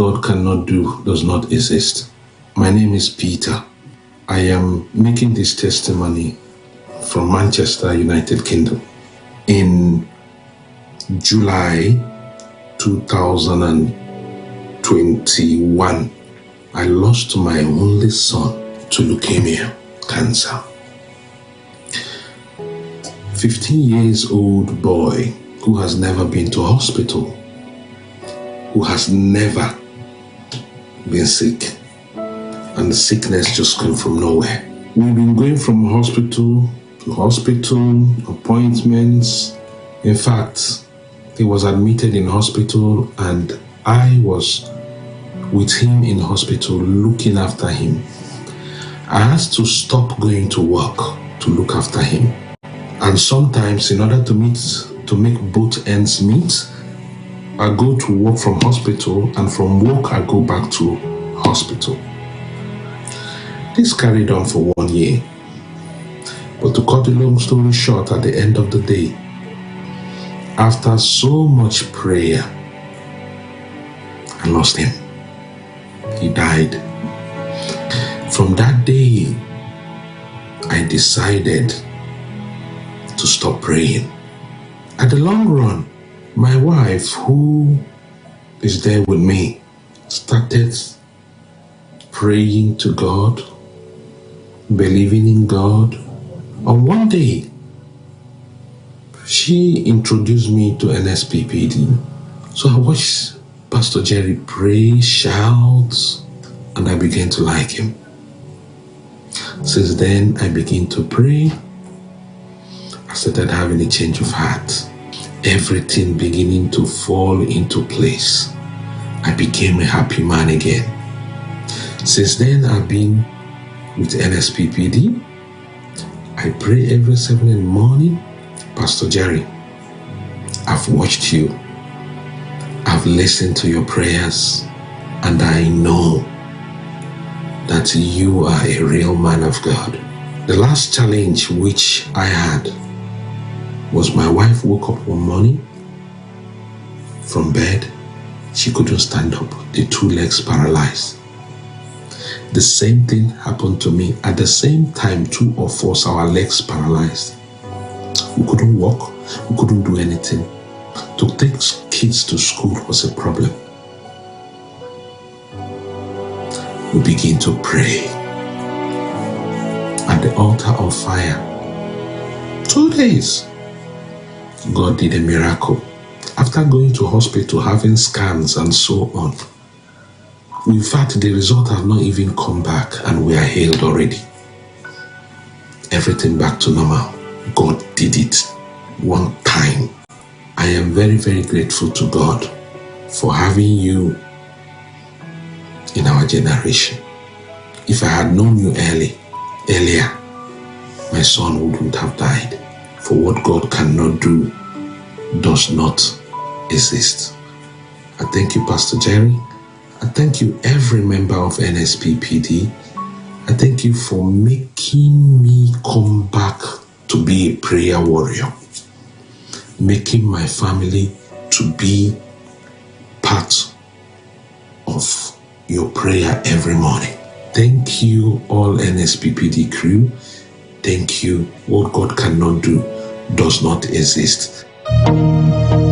God cannot do does not exist. My name is Peter. I am making this testimony from Manchester, United Kingdom. In July 2021, I lost my only son to leukemia, cancer. 15 years old boy who has never been to hospital, who has never been sick, and the sickness just came from nowhere. We've been going from hospital to hospital, appointments. In fact, he was admitted in hospital and I was with him in hospital looking after him. I had to stop going to work to look after him. And sometimes in order to make both ends meet, I go to work from hospital, and from work I go back to hospital. This carried on for 1 year. But to cut the long story short, at the end of the day, after so much prayer, I lost him. He died. From that day, I decided to stop praying. At the long run, my wife, who is there with me, started praying to God, believing in God. And one day, she introduced me to NSPPD. So I watched Pastor Jerry pray, shout, and I began to like him. Since then, I began to pray. I started having a change of heart. Everything beginning to fall into place. I became a happy man again. Since then, I've been with NSPPD. I pray every 7 in the morning. Pastor Jerry, I've watched you. I've listened to your prayers, and I know that you are a real man of God. The last challenge which I had was my wife woke up one morning from bed. She couldn't stand up, the 2 legs paralyzed. The same thing happened to me. At the same time, 2 of us, our legs paralyzed. We couldn't walk, we couldn't do anything. To take kids to school was a problem. We begin to pray at the altar of fire. 2 days. God did a miracle. After going to hospital, having scans and so on. In fact, the result have not even come back and we are healed already. Everything back to normal. God did it one time. I am very, very grateful to God for having you in our generation. If I had known you earlier, my son wouldn't have died. For what God cannot do does not exist. I thank you, Pastor Jerry. I thank you, every member of NSPPD. I thank you for making me come back to be a prayer warrior. Making my family to be part of your prayer every morning. Thank you, all NSPPD crew. Thank you. What God cannot do does not exist.